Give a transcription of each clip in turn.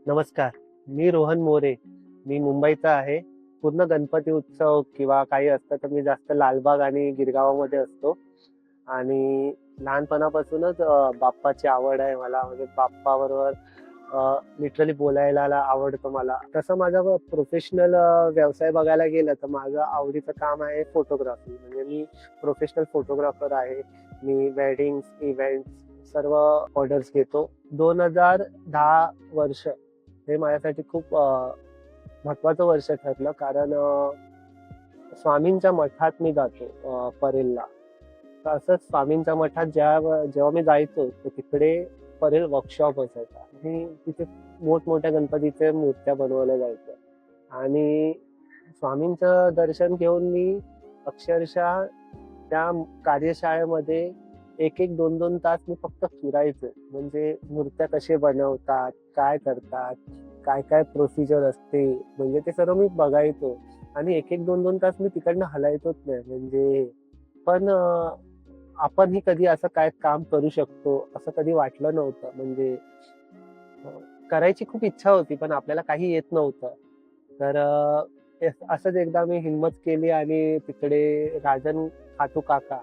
नमस्कार. मी रोहन मोरे. मी मुंबईचा आहे. पूर्ण गणपती उत्सव किंवा काही असतं तर मी जास्त लालबाग आणि गिरगावामध्ये असतो आणि लहानपणापासूनच बाप्पाची आवड आहे मला. म्हणजे बाप्पाबरोबर लिटरली बोलायला आवडतं मला. तसं माझा प्रोफेशनल व्यवसाय बघायला गेलं तर माझं आवडीचं काम आहे फोटोग्राफी. म्हणजे मी प्रोफेशनल फोटोग्राफर आहे. मी वेडिंग्स, इव्हेंट्स सर्व ऑर्डर्स घेतो. 2010 वर्ष हे माझ्यासाठी खूप महत्वाचं वर्ष ठरलं कारण स्वामींच्या मठात मी जातो परेलला. तर असंच स्वामींच्या मठात जेव्हा मी जायचो तर तिकडे परेल वर्कशॉप असायचा आणि तिथे मोठमोठ्या गणपतीच्या मूर्त्या बनवल्या जायच्या आणि स्वामींचं दर्शन घेऊन मी अक्षरशः त्या कार्यशाळेमध्ये 1-1, 2-2 तास मी फक्त फिरायचो. म्हणजे मूर्त्या कसे बनवतात, काय करतात, काय-काय प्रोसिजर असते, म्हणजे ते सर्व मी बघायचो आणि 1-1, 2-2 तास मी तिकडनं हलायचोच नाही. म्हणजे पण आपणही कधी असं काय काम करू शकतो, असं कधी वाटलं नव्हतं. म्हणजे अ, करायची खूप इच्छा होती, पण आपल्याला काही येत नव्हतं. तर असंच एकदा मी हिम्मत केली आणि तिकडे राजन खातू काका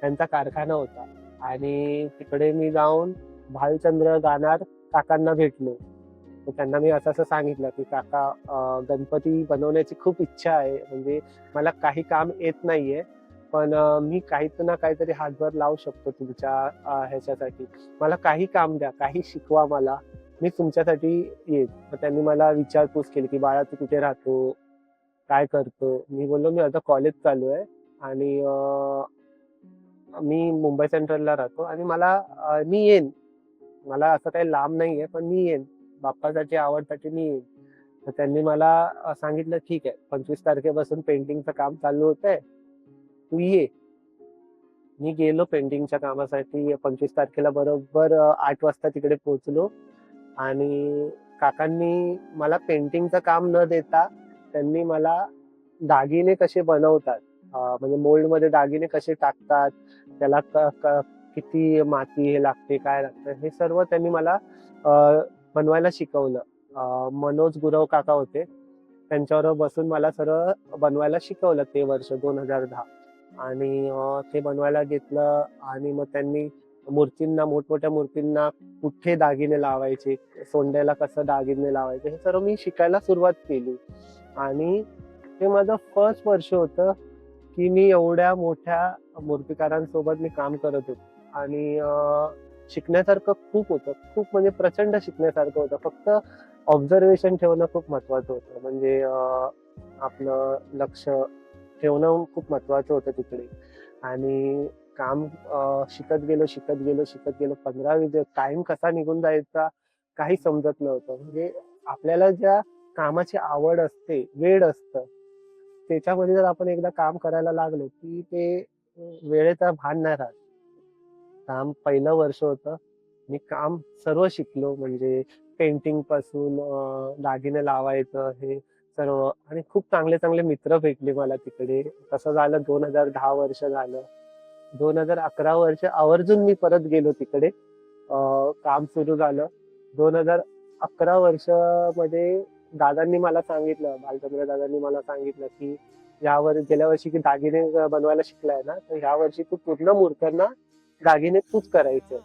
त्यांचा कारखाना होता आणि तिकडे मी जाऊन भालचंद्र गाणार काकांना भेटलो. तर त्यांना मी असं-असं सांगितलं, की "काका गणपती बनवण्याची खूप इच्छा आहे. म्हणजे मला काही काम येत नाहीये, पण मी काही ना काहीतरी हातभार लावू शकतो तुमच्या ह्याच्यासाठी. मला काही काम द्या, काही शिकवा मला. मी तुमच्यासाठी येईन." मग त्यांनी मला विचारपूस केली, की "बाळा तू कुठे राहतो? काय करतो?" मी बोललो, "मी आता कॉलेज चालू आहे आणि मी मुंबई सेंट्रलला राहतो आणि मी येईन. मला असं काही लांब नाहीये, पण मी येईन. बाप्पासाठी आवडसाठी मी येईन." तर त्यांनी मला सांगितलं, "ठीक आहे, 25 तारखेपासून पेंटिंगचं काम चालू होतंय. तू ये." मी गेलो पेंटिंगच्या कामासाठी 25 तारखेला बरोबर 8 वाजता तिकडे पोहोचलो आणि काकांनी मला पेंटिंगचं काम न देता त्यांनी मला दागिने कसे बनवतात, म्हणजे मोल्डमध्ये दागिने कसे टाकतात, त्याला क क किती माती हे लागते, काय लागतं, हे सर्व त्यांनी मला अ, बनवायला शिकवलं. मनोज गुरव काका होते. त्यांच्याबरोबर बसून मला सर्व बनवायला शिकवलं ते वर्ष 2010 आणि ते बनवायला घेतलं आणि मग त्यांनी मोठमोठ्या मूर्तींना कुठे दागिने लावायचे, सोंड्याला कसं दागिने लावायचे, हे सर्व मी शिकायला सुरुवात केली आणि ते माझं फर्स्ट वर्ष होतं, की मी एवढ्या मोठ्या मूर्तिकारांसोबत मी काम करत होतो आणि शिकण्यासारखं खूप होतं. खूप म्हणजे प्रचंड शिकण्यासारखं होतं. फक्त ऑब्झर्वेशन ठेवणं खूप महत्वाचं होतं. म्हणजे आपलं लक्ष ठेवणं खूप महत्वाचं होतं तिकडे आणि काम शिकत गेलो. 15-20 दिवस टाईम कसा निघून जायचा काही समजत नव्हतं. म्हणजे आपल्याला ज्या कामाची आवड असते, वेड असतं, त्याच्यामध्ये जर आपण एकदा काम करायला लागलो, की ते वेळेचा भान नाही राहत. काम पहिलं वर्ष होतं. मी काम सर्व शिकलो म्हणजे पेंटिंगपासून दागिने लावायचं हे सर्व आणि खूप चांगले-चांगले मित्र भेटले मला तिकडे. तसं झालं 2010 वर्ष झालं. 2011 वर्ष आवर्जून मी परत गेलो तिकडे. काम सुरू झालं. 2011 वर्षामध्ये दादांनी मला सांगितलं, भालचंद्र दादांनी मला सांगितलं, की गेल्या वर्षी की दागिने बनवायला शिकलाय ना, तर ह्या वर्षी तू पूर्ण मूर्त्यांना दागिने तूच करायचे.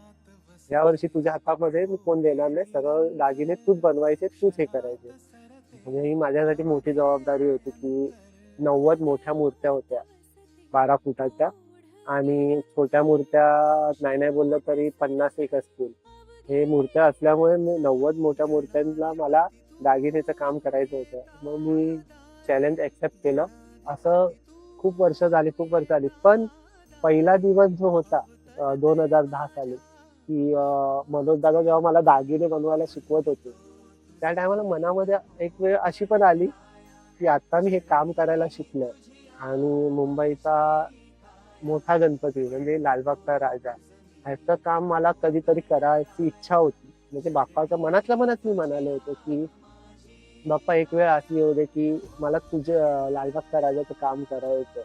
यावर्षी तुझ्या हातामध्ये मी कोण देणार नाही. सर्व दागिने तूच बनवायचे, तूच हे करायचे. म्हणजे ही माझ्यासाठी मोठी जबाबदारी होती, की 90 मोठ्या मूर्त्या होत्या 12 फुटाच्या आणि छोट्या मूर्त्या नाही बोललं तरी 50 एक असतील. हे मूर्त्या असल्यामुळे मी 90 मोठ्या मूर्त्यांना मला दागिनेचं काम करायचं होतं. मग मी चॅलेंज एक्सेप्ट केलं. असं खूप वर्ष झाली. पण पहिला दिवस जो होता 2010 साली, की मनोज दादा जेव्हा मला दागिने बनवायला शिकवत होते, त्या टायमाला मनामध्ये एक वेळ अशी पण आली, की आता मी हे काम करायला शिकलोय आणि मुंबईचा मोठा गणपती म्हणजे लालबागचा राजा, ह्याचं काम मला कधीतरी करायची इच्छा होती. म्हणजे बाप्पाच्या मनातल्या मनात मी म्हणालो होतो, की "बाप्पा एक वेळ अशी येऊ दे, की मला लालबागच्या राजाचं काम करायचं."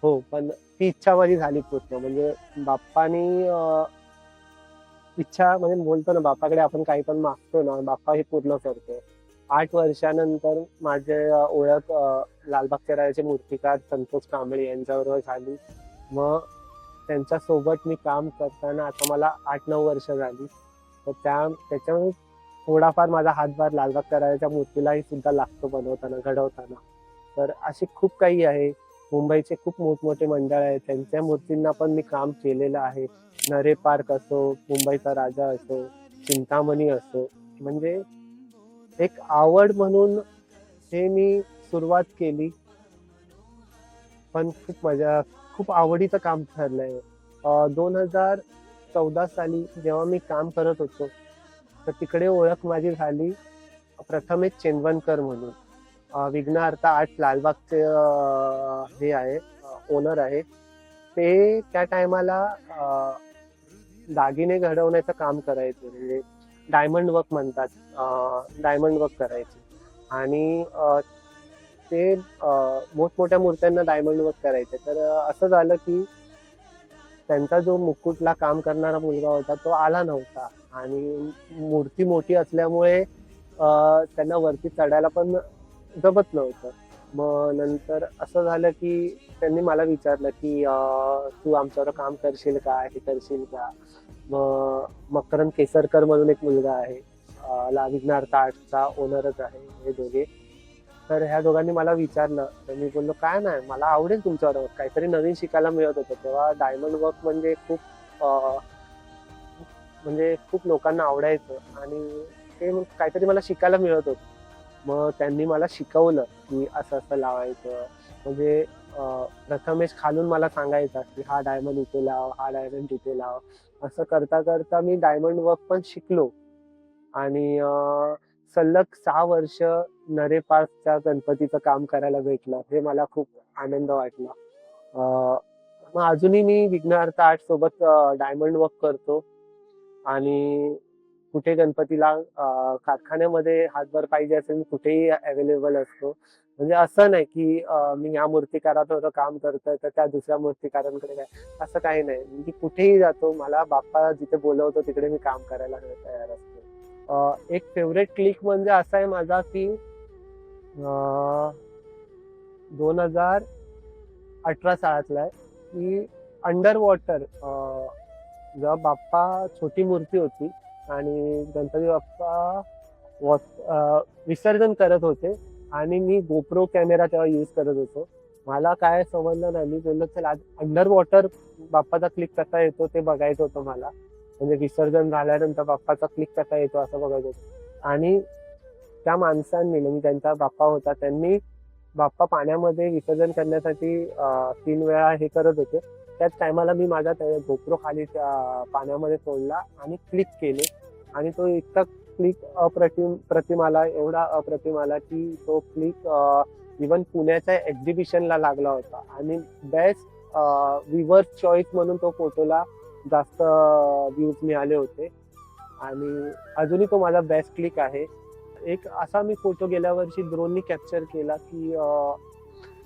हो, पण ती इच्छा माझी झाली पूर्ण. म्हणजे बाप्पानी इच्छा म्हणजे बोलतो ना बाप्पाकडे आपण काही पण मागतो ना, बाप्पा हे पूर्ण करतो. 8 वर्षानंतर माझे ओळख लालबागच्या राजाचे मूर्तिकार संतोष कांबळे यांच्याबरोबर झाली. मग त्यांच्यासोबत मी काम करताना आता मला 8-9 वर्ष झाली. तर त्याच्यामुळे थोडाफार माझा हातभार लालबागच्या राजाच्या मूर्तीलाही सुद्धा लागतो बनवताना, घडवताना. तर असे खूप काही आहे. मुंबईचे खूप मोठमोठे मंडळ आहेत, त्यांच्या मूर्तींना पण मी काम केलेलं आहे. नरे पार्क असो, मुंबईचा राजा असो, चिंतामणी असो, म्हणजे एक आवड म्हणून हे मी सुरुवात केली. पण खूप आवडीचं काम ठरलंय. 2014 साली जेव्हा मी काम करत होतो, तर तिकडे ओळख माझी झाली प्रथमेश चेंदवनकर म्हणून. विघ्नहर्ता आर्ट लालबागचे हे आहे, ओनर आहे. ते त्या टायमाला दागिने घडवण्याचं काम करायचे, म्हणजे डायमंड वर्क म्हणतात, डायमंड वर्क करायचे. आणि ते मोठमोठ्या मूर्त्यांना डायमंड वर्क करायचे. तर असं झालं की त्यांचा जो मुकुटला काम करणारा मुलगा होता तो आला नव्हता, आणि मूर्ती मोठी असल्यामुळे त्यांना वरती चढायला पण जमत नव्हतं. मग नंतर असं झालं की त्यांनी मला विचारलं की तू आमच्यावर काम करशील का, हे करशील का. मग मकरंद केसरकर म्हणून एक मुलगा आहे, विघ्नहर्ता आर्टचा ओनरच आहे, हे दोघे. तर ह्या दोघांनी मला विचारलं, तर मी बोललो काय नाही, मला आवडेल तुमच्यावर, काहीतरी नवीन शिकायला मिळत होतं. तेव्हा डायमंड वर्क म्हणजे खूप लोकांना आवडायचं, आणि ते काहीतरी मला शिकायला मिळत होतं. मग त्यांनी मला शिकवलं की असं असं लावायचं. म्हणजे प्रथमेश खालून मला सांगायचा की हा डायमंड इथे लाव, हा डायमंड इथे लाव. असं करता करता मी डायमंड वर्क पण शिकलो. आणि सलग 6 वर्ष नरे पार्कच्या गणपतीचं काम करायला भेटलं, हे मला खूप आनंद वाटला. मग अजूनही मी विघ्नहर्ता आर्ट सोबत डायमंड वर्क करतो, आणि कुठे गणपतीला कारखान्यामध्ये हातभार पाहिजे असेल, कुठेही अवेलेबल असतो. म्हणजे असं नाही की मी या मूर्तिकाराबरोबर काम करतोय तर त्या दुसऱ्या मूर्तिकारांकडे काय, असं काही नाही. मी कुठेही जातो, मला बाप्पा जिथे बोलवतो तिकडे मी काम करायला तयार असतो. एक फेवरेट क्लिक म्हणजे असा आहे माझा की 2018 सालातला आहे, की अंडर वॉटर जेव्हा बाप्पा छोटी मूर्ती होती आणि गणपती बाप्पा विसर्जन करत होते, आणि मी गोप्रो कॅमेरा तेव्हा यूज करत होतो. मला काय समजलं नाही, मी बोललो चल आज अंडर वॉटर बाप्पाचा क्लिक कसा येतो ते बघायचं होतं मला. म्हणजे विसर्जन झाल्यानंतर बाप्पाचा क्लिक कसा येतो असं बघायचं होतं. आणि त्या माणसांनी, म्हणजे त्यांचा बाप्पा होता, त्यांनी बाप्पा पाण्यामध्ये विसर्जन करण्यासाठी 3 वेळा हे करत होते. त्याच टायमाला मी माझा गोप्रो खाली पाण्यामध्ये सोडला आणि क्लिक केले, आणि तो इतका क्लिक प्रतिम आला, एवढा अप्रतिम आला की तो क्लिक इव्हन पुण्याच्या एक्झिबिशनला लागला होता, आणि बेस्ट व्ह्यूअर्स चॉईस म्हणून तो फोटोला जास्त व्ह्यूज मिळाले होते. आणि अजूनही तो माझा बेस्ट क्लिक आहे. एक असा मी फोटो गेल्या वर्षी ड्रोननी कॅप्चर केला की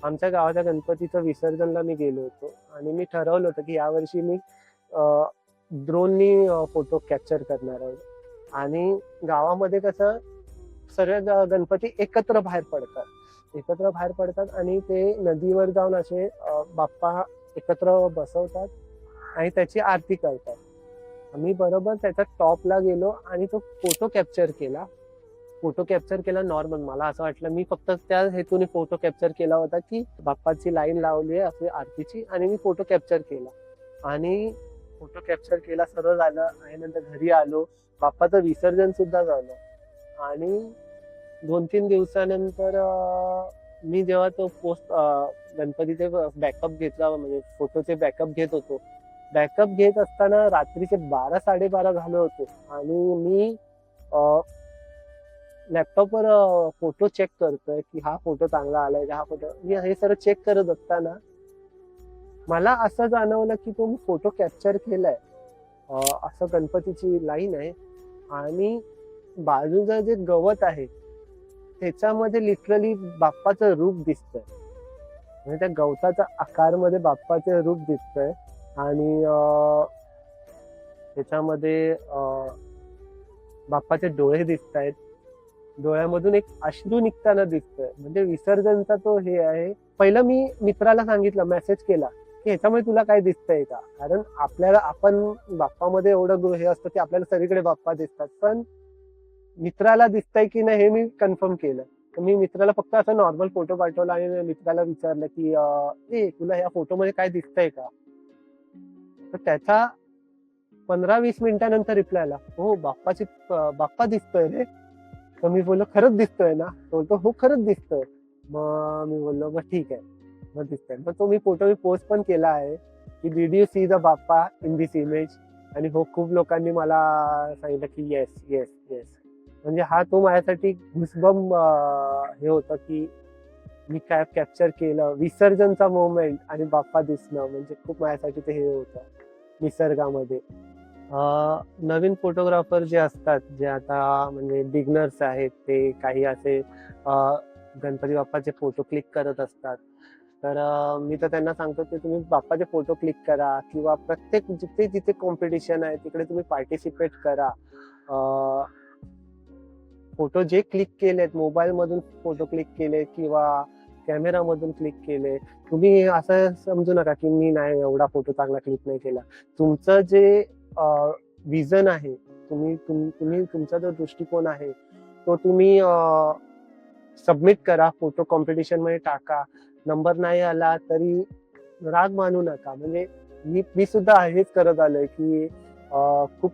आमच्या गावाच्या गणपतीचं विसर्जनला मी गेलो होतो, आणि मी ठरवलं होतं की यावर्षी मी ड्रोननी फोटो कॅप्चर करणार आहोत. आणि गावामध्ये कसं सर्व गणपती एकत्र बाहेर पडतात आणि ते नदीवर जाऊन असे बाप्पा एकत्र बसवतात आणि त्याची आरती करतात. आम्ही बरोबर त्याच्या टॉपला गेलो आणि तो फोटो कॅप्चर केला नॉर्मल. मला असं वाटलं, मी फक्त त्या हेतूने फोटो कॅप्चर केला होता की बाप्पाची लाईन लावली आहे आपली आरतीची, आणि मी फोटो कॅप्चर केला. आणि फोटो कॅप्चर केला, सर्व झालं, आणि नंतर घरी आलो, बाप्पाचं विसर्जन सुद्धा झालं. आणि 2-3 दिवसानंतर मी जेव्हा तो गणपतीचे बॅकअप घेतला, म्हणजे फोटोचे बॅकअप घेत होतो, बॅकअप घेत असताना रात्रीचे 12-12:30 झालं होतं, आणि मी लॅपटॉपवर फोटो चेक करतोय की हा फोटो चांगला आलाय का, हा फोटो, मी हे सर्व चेक करत असताना मला असं जाणवलं की तो मी फोटो कॅप्चर केलाय. असं गणपतीची लाईन आहे, आणि बाजूचं जे गवत आहे त्याच्यामध्ये लिटरली बाप्पाचं रूप दिसतंय. म्हणजे त्या गवताच्या आकारमध्ये बाप्पाचे रूप दिसतंय. आणि त्याच्यामध्ये बाप्पाचे डोळे दिसत आहेत, डोळ्यामधून एक अश्रू निघताना दिसतोय. म्हणजे विसर्जनचा तो हे आहे. पहिलं मी मित्राला सांगितलं, मेसेज केला की ह्याच्यामुळे तुला काय दिसतंय का, कारण आपण बाप्पामध्ये एवढं हे असतं की आपल्याला सगळीकडे बाप्पा दिसतात, पण मित्राला दिसतंय की नाही हे मी कन्फर्म केलं. तर मी मित्राला फक्त असा नॉर्मल फोटो पाठवला आणि मित्राला विचारलं की ए तुला या फोटोमध्ये काय दिसतंय का. तर त्याचा 15-20 मिनिटानंतर रिप्लाय आला, हो बाप्पा दिसतोय रे. तर मी बोललो खरंच दिसतोय ना, तो बोलतो हो खरंच दिसतोय. मग मी बोललो मग ठीक आहे, मग दिसतंय. मग तो फोटो मी पोस्ट पण केला आहे की did you see the Bappa in this image. आणि हो, खूप लोकांनी मला सांगितलं की येस येस येस. म्हणजे हा तो माझ्यासाठी घुसबम हे होतं की मी काय कॅप्चर केलं विसर्जनचा मोमेंट आणि बाप्पा दिसणं. म्हणजे खूप माझ्यासाठी ते हे होतं निसर्गामध्ये. नवीन फोटोग्राफर जे असतात, जे आता म्हणजे बिगनर्स आहेत, ते काही असे गणपती बाप्पाचे फोटो क्लिक करत असतात. तर मी तर त्यांना सांगतो की तुम्ही बाप्पाचे फोटो क्लिक करा किंवा प्रत्येक जिथे जिथे कॉम्पिटिशन आहे तिकडे तुम्ही पार्टिसिपेट करा. फोटो जे क्लिक केलेत, मोबाईल मधून फोटो क्लिक केले किंवा कॅमेरा मधून क्लिक केले, तुम्ही असं समजू नका की मी नाही एवढा फोटो चांगला क्लिक नाही केला. तुमचं जे विजन आहे, तुम्ही तुमचा जो दृष्टिकोन आहे तो तुम्ही सबमिट करा, फोटो कॉम्पिटिशन मध्ये टाका. नंबर नाही आला तरी राग मानू नका. म्हणजे मी सुद्धा हेच करत आलोय की खूप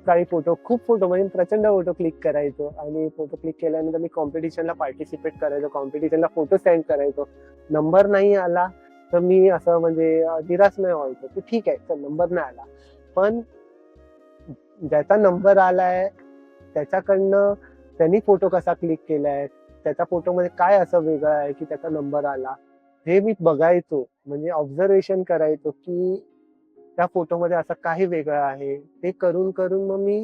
फोटो म्हणजे प्रचंड फोटो क्लिक करायचो आणि फोटो क्लिक केल्यानंतर मी कॉम्पिटिशनला पार्टिसिपेट करायचो, कॉम्पिटिशनला फोटो सेंड करायचो. नंबर नाही आला तर मी असं म्हणजे निराश नाही व्हायचो की ठीक आहे चल नंबर नाही आला, पण ज्याचा नंबर आलाय त्याच्याकडनं त्यांनी फोटो कसा क्लिक केलाय, त्याच्या फोटोमध्ये काय असं वेगळं आहे की त्याचा नंबर आला, हे मी बघायचो. म्हणजे ऑब्झर्वेशन करायचो की त्या फोटोमध्ये असं काही वेगळं आहे. ते करून करून मग मी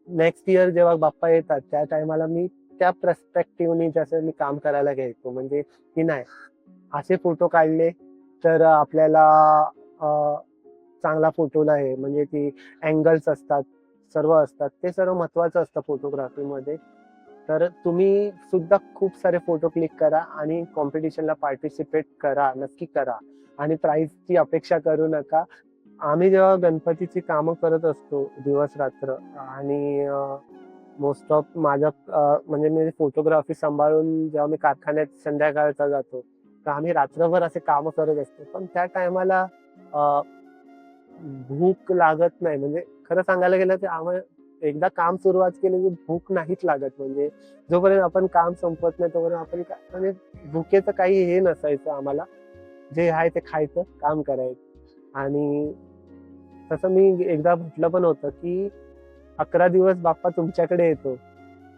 नेक्स्ट इयर जेव्हा बाप्पा येतात त्या टायमाला मी त्या पर्स्पेक्टिव्हनी जसं मी काम करायला घ्यायचो. म्हणजे की नाही, असे फोटो काढले तर आपल्याला चांगला फोटोला आहे. म्हणजे ती अँगल्स असतात, सर्व असतात, ते सर्व महत्वाचं असतं फोटोग्राफीमध्ये. तर तुम्ही सुद्धा खूप सारे फोटो क्लिक करा आणि कॉम्पिटिशनला पार्टिसिपेट करा, नक्की करा. आणि प्राइजची अपेक्षा करू नका. आम्ही जेव्हा गणपतीची कामं करत असतो दिवस रात्र आणि मोस्ट ऑफ म्हणजे मी फोटोग्राफी सांभाळून जेव्हा मी कारखान्यात संध्याकाळचा जातो, तर आम्ही रात्रभर असे कामं करत असतो. पण त्या टायमाला भूक लागत नाही. म्हणजे खरं सांगायला गेलं तर आम्हाला एकदा काम सुरुवात केली की भूक नाहीच लागत. म्हणजे जोपर्यंत आपण काम संपत नाही तोपर्यंत आपण म्हणजे भुकेचं काही हे नसायचं आम्हाला. जे आहे ते खायचं, काम करायचं. आणि तसं मी एकदा म्हटलं पण होतं की 11 दिवस बाप्पा तुमच्याकडे येतो,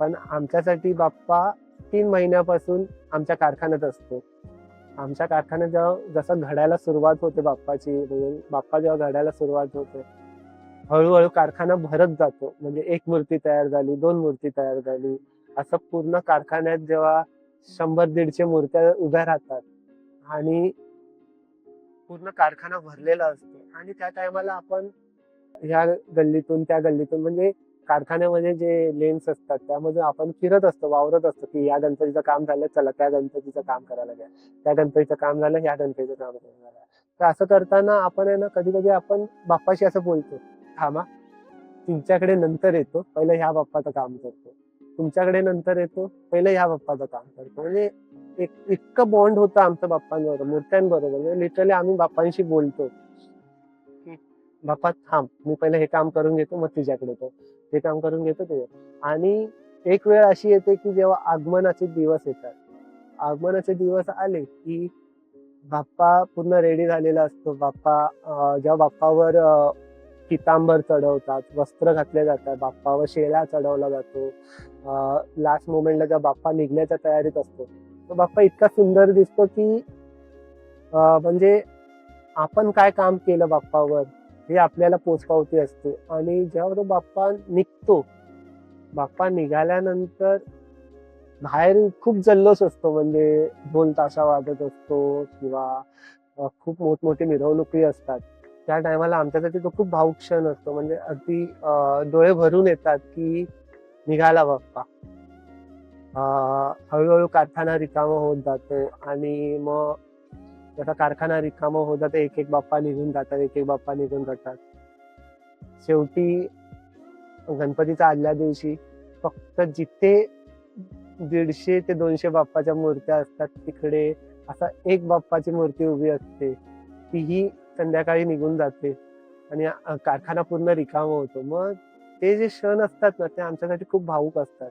पण आमच्यासाठी बाप्पा 3 महिन्यापासून आमच्या कारखान्यात असतो. आमच्या कारखान्यात जेव्हा जसं घडायला सुरुवात होते बाप्पाची, म्हणजे बाप्पा जेव्हा घडायला सुरुवात होते, हळूहळू कारखाना भरत जातो. म्हणजे 1 मूर्ती तयार झाली, 2 मूर्ती तयार झाली, असं पूर्ण कारखान्यात जेव्हा 100-150 मूर्त्या उभ्या राहतात आणि पूर्ण कारखाना भरलेला असतो. आणि त्या टायमाला आपण ह्या गल्लीतून त्या गल्लीतून म्हणजे कारखान्यामध्ये जे लेन्स असतात त्यामध्ये आपण फिरत असतो, वावरत असतो की या गणपतीचं काम झालं, चला त्या गणपतीचं काम करायला घ्या, त्या गणपतीचं काम झालं, ह्या गणपतीचं काम करायला घ्या. तर असं करताना आपण आहे ना, कधी कधी आपण बाप्पाशी असं बोलतो, थांबा तुमच्याकडे नंतर येतो, पहिलं ह्या बाप्पाचं काम करतो, तुमच्याकडे नंतर येतो, पहिलं ह्या बाप्पाचं काम करतो. म्हणजे इतकं बॉन्ड होतं आमचं बाप्पांबरोबर, मूर्त्यांबरोबर. म्हणजे लिटरली आम्ही बाप्पांशी बोलतो की बाप्पा थांब, मी पहिलं हे काम करून घेतो मग तुझ्याकडे येतो, हे काम करून घेतो ते. आणि एक वेळ अशी येते की जेव्हा आगमनाचे दिवस येतात, आगमनाचे दिवस आले की बाप्पा पूर्ण रेडी झालेला असतो. जेव्हा बाप्पावर पितांबर चढवतात, वस्त्र घातले जातात, बाप्पावर शेळा चढवला जातो. लास्ट मोमेंटला जेव्हा बाप्पा निघण्याच्या तयारीत असतो, तो बाप्पा इतका सुंदर दिसतो की म्हणजे आपण काय काम केलं बाप्पावर हे आपल्याला पोचपावती असते. आणि जेव्हा तो बाप्पा निघतो, बाप्पा निघाल्यानंतर बाहेर खूप जल्लोष असतो. म्हणजे ढोल ताशा वाजत असतो किंवा खूप मोठमोठी मिरवणुकी असतात. त्या टायमाला आमच्यासाठी तो खूप भावूक क्षण असतो. म्हणजे अगदी डोळे भरून येतात, की निघाला बाप्पा. हळू-हळू कारखाना रिकामा होत जातो आणि मग जसा कारखाना रिकामा होत जातो, एक-एक बाप्पा निघून जातात, एक-एक बाप्पा निघून जातात. शेवटी गणपतीच्या आदल्या दिवशी फक्त जिथे 150 ते 200 बाप्पाच्या मूर्त्या असतात, तिकडे असा एक बाप्पाची मूर्ती उभी असते. तीही संध्याकाळी निघून जाते आणि कारखाना पूर्ण रिकामा होतो. मग ते जे क्षण असतात ना, ते आमच्यासाठी खूप भावूक असतात.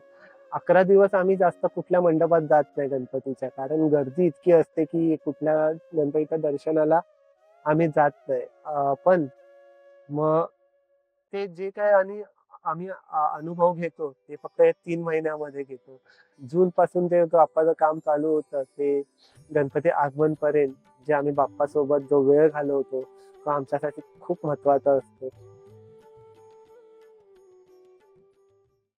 11 दिवस आम्ही जास्त कुठल्या मंडपात जात नाही गणपतीच्या. कारण गर्दी इतकी असते, की कुठल्या गणपतीच्या दर्शनाला आम्ही जात नाही. पण मग ते जे काही आणि आम्ही अनुभव घेतो, ते फक्त या 3 महिन्यामध्ये घेतो. जूनपासून ते बाप्पाचं काम चालू होतं, ते गणपती आगमनपर्यंत जे आम्ही बाप्पासोबत जो वेळ घालवतो, तो आमच्यासाठी खूप महत्त्वाचा असतो.